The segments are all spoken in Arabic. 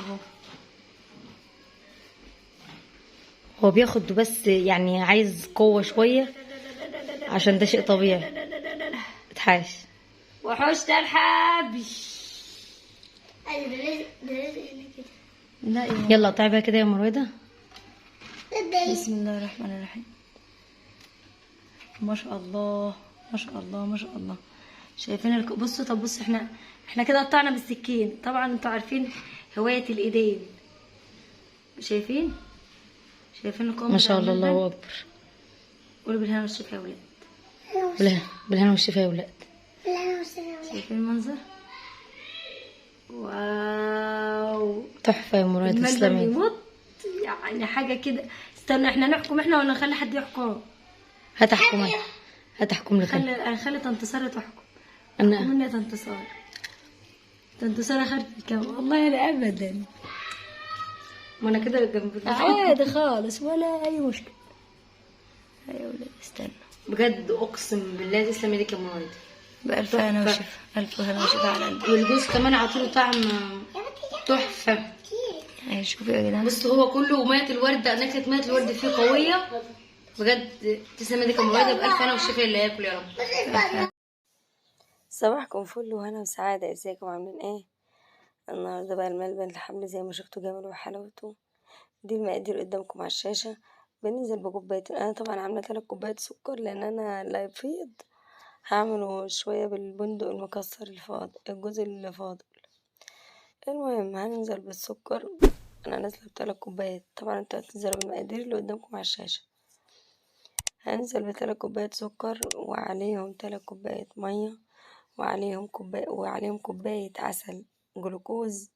اهو. هو بياخد بس يعني عايز قوة شوية عشان ده شيء طبيعي. اتحاش وحوش ترحب. ايوه ده لازق هنا كده. لا يلا قطعي بقى كده يا مرويدة. بسم الله الرحمن الرحيم. ما شاء الله ما شاء الله ما شاء الله. شايفين بصوا. طب بصوا احنا كده قطعنا بالسكين. طبعا انتوا عارفين هواية الايدين. شايفين القوام ما شاء الله، بتاع الله الملبن؟ اكبر. قولوا بالهنا والشفا يا ولاد. بالهنا والشفا يا ولاد. شايفين المنظر؟ واو تحفة يا مرويدة، الملبن تسلمي. يموت يعني حاجة كده. استنى احنا نحكم احنا ولا نخلي حد يحكم؟ هتحكم لك. خلي تنتصار تحكم. انا مني تنتصار اخرت الكام والله لا ابدا. ما انا كده جنب عادي خالص ولا اي مشكله. يا ولاد استنى بجد اقسم بالله تسلمي ايدك يا مرويدة. بألف هنا وشفا. ألف هنا وشفا على قلبي. والجوز كمان عطوله طعم تحفة. يعني شوفوا يا جدعان. بص هو كله مية الورد، نكهة مية الورد فيه قوية بجد. تسلمي ايدك يا مرويدة، بألف هنا والشفا اللي هياكل يا رب. صباحكم فل وهنا وسعادة. ازيكم عاملين ايه؟ النهاردة بقى الملبن الحمل زي ما شفتوا جمال وحلاوته. دي المقادير قدامكم على الشاشة. بننزل بكوباية. انا طبعا عاملة 3 كوبايات سكر لان انا لا يفيض. هعمله شوية بالبندق المكسر الفاضل، الجزء اللي فاضل. المهم هننزل بالسكر. انا نازلة ب3 كوبايات. طبعا انتوا هتنزلوا بالمقادير اللي قدامكم على الشاشة. هننزل ب3 كوبايات سكر وعليهم 3 كوبايات مية وعليهم كوباية عسل جلوكوز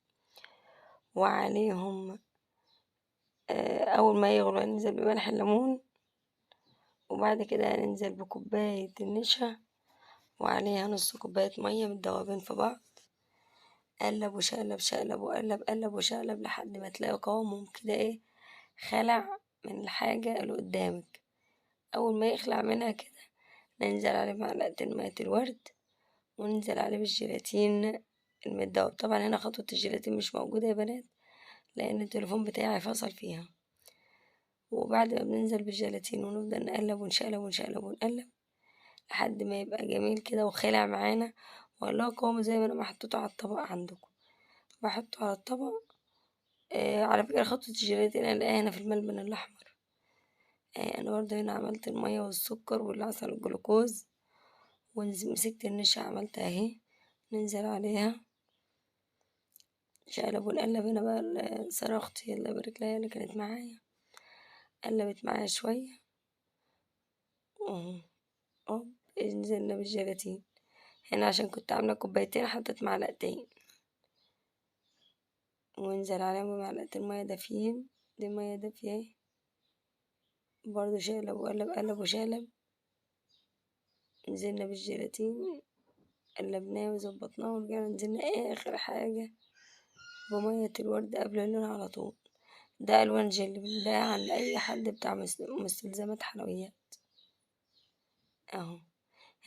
وعليهم أول ما يغلو هننزل بملح الليمون. وبعد كده هننزل بكوباية النشا وعليها نص كوباية مية متدوبين في بعض. قلب وشقلب شقلب وقلب قلب وشقلب لحد ما تلاقي قوامهم كده ايه، خلع من الحاجة اللي قدامك. أول ما يخلع منها كده ننزل عليه معلقتين مية الورد وننزل عليه بالجيلاتين المتدوب. طبعا هنا خطوة الجيلاتين مش موجودة يا بنات لأن التليفون بتاعي فصل فيها. وبعد ما بننزل بالجيلاتين ونفضل نقلب ونشقلب ونشقلب ونقلب لحد ما يبقى جميل كده وخلع معانا. والله قوامه زي ما انا محطوطه على الطبق عندكم. بحطه على الطبق. على فكرة خطوة الجيلاتين الاقيها هنا في الملبن الأحمر. أنا برضه هنا عملت المية والسكر والعسل والجلوكوز ومسكت النشا عملتها اهي. ننزل عليها شقلب ونقلب. هنا بقى صرختي الله يبارك لها اللي كانت معايا قلبت معايا شوية اهو. نزلنا بالجيلاتين هنا عشان كنت عاملة كوبايتين حطيت معلقتين وننزل عليهم بمعلقتين مية دافيين. دي مية دافية اهي برضه. شقلب وقلب قلب وشقلب. نزلنا بالجيلاتين قلبناه وظبطناه ورجعنا نزلنا آخر حاجة بمية الورد قبل اللون على طول. ده ألوان جل بنلاقيها عند أي حد بتاع مستلزمات حلويات اهو.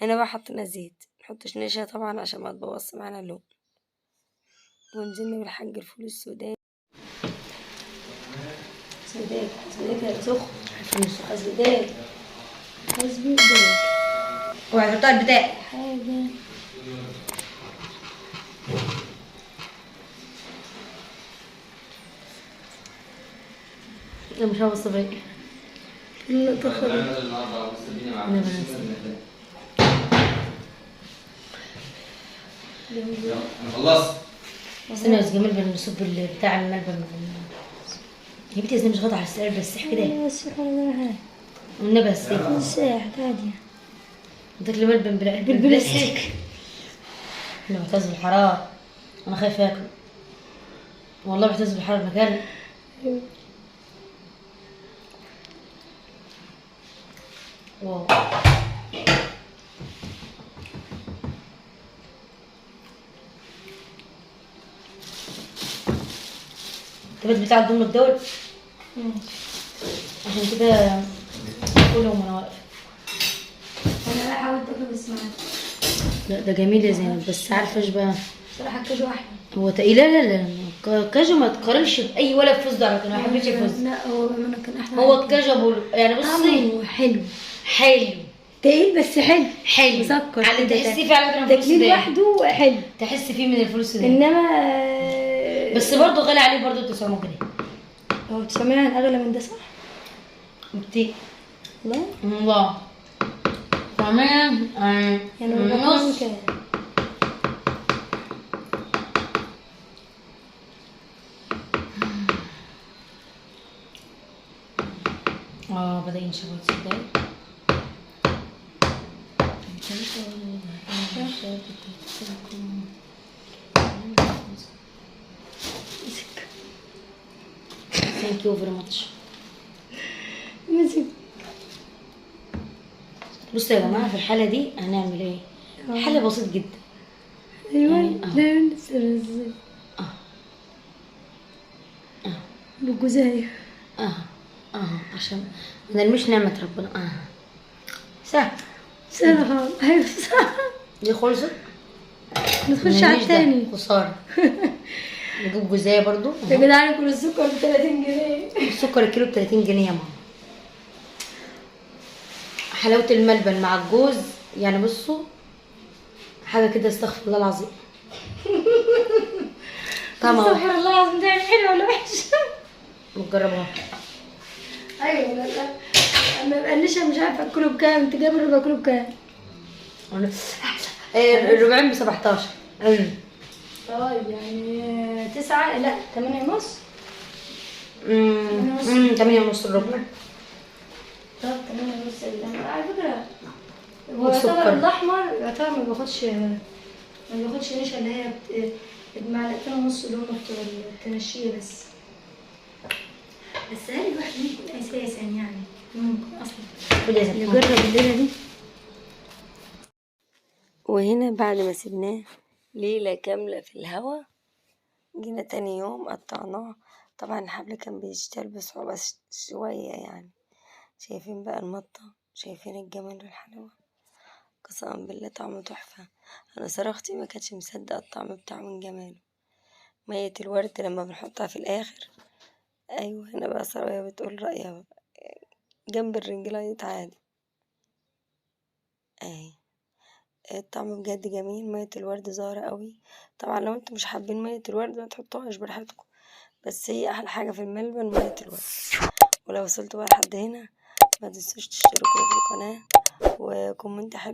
هنا بقى حطينا زيت، محطش نشا طبعا عشان ما تبوظش معانا اللون. ونزلنا بالحاج الفول السوداني. سوداك يا سخن. سوداك حسبي بداك. اوعي تحطها البتاع. حاجة انا مش هوصل بقى. لا تخرج. خلصت. استنى يا جميل بنصب بتاع الملبن. يا بنتي مش غلط على السعر بس كده. بس حاجة والنبي السيف الساحة عادي. اديك لي ملبن بالبلاستيك. انا معتز بالحرارة. انا خايفة اكل والله. معتز بالحرارة مكان. واو التبت بتاع الضم الدول عشان كده كلهم وانا واقفة. انا لا حاولت اكل بس معاك. لا ده جميل يا زينب بس عارفة ايش بقى؟ بصراحة كده واحدة. هو تقيل. لا الكاجو ما تقارنش باي ولا فستق على فكره، انا ما حبيتش الفستق. لا هو بأمانة كان احلى هو حاجة. الكاجو يعني بصي طعمه حلو، حلو تقيل بس حلو، حلو مسكر على كده، تحسي فيه على فكره من الفول تاكليه السوداني، لوحده حلو، تحسي فيه من الفول السوداني. انما بس برضه غالي عليه برضه 900 جنيه. هو 900 اغلى من ده صح؟ كتير لا والله. كمان يعني هو كمان نص كام؟ بدأ ينشف تصدقي. ثانك يو فيري ماتش. مسك. بصوا يا جماعه في الحاله دي هنعمل ايه؟ حل بسيط جدا. ايوه يعني لا ازاي بالجزاية عشان ما نرميش نعمة ربنا. سهل. سنة ايوه صح. دي خلصت. نخش على التاني. خسارة. نجيب جزاية برضو. يا جدعان كل السكر ب 30 جنيه. السكر الكيلو ب 30 جنيه يا ماما. حلاوة الملبن مع الجوز يعني بصوا حاجة كده استغفر الله العظيم. طعمها استغفر الله العظيم، ده يعني حلو ولا وحش؟ متجربها. ايوه لا اما يبقى النشا مش عارفه اكله بكام، انت جايب الربع كيلو بكام؟ الربعين ب 17. طيب يعني 9 لا 8 ونص. 8 ونص الربع. طب 8 ونص على فكره هو والسكر. يعتبر الاحمر يعتبر ما بياخدش نشا، اللي هي معلقتين ونص اللي هم بتوع التنشيه بس هل الواحد ممكن اساسا يعني ممكن اصلا نجرب الليله دي. وهنا بعد ما سيبناه ليلة كاملة في الهوا، جينا تاني يوم قطعناه. طبعا الحبل كان بيشتغل بصعوبة شوية يعني. شايفين بقى المطة، شايفين الجمال والحلاوة، قسما بالله طعمه تحفة. أنا صراختي ما كانتش مصدقة الطعم بتاعه من جماله. مية الورد لما بنحطها في الآخر، أيوة هنا بقى سرايا بتقول رأيها جنب الرنجلايت عادي. أهي الطعم بجد جميل. مية الورد ظاهرة قوي. طبعا لو انتوا مش حابين مية الورد ما تحطوهاش براحتكم، بس هي أحلى حاجة في الملبن مية الورد. ولو وصلتوا بقى لحد هنا ما تنسوش تشتركوا في القناة وكومنت حلو.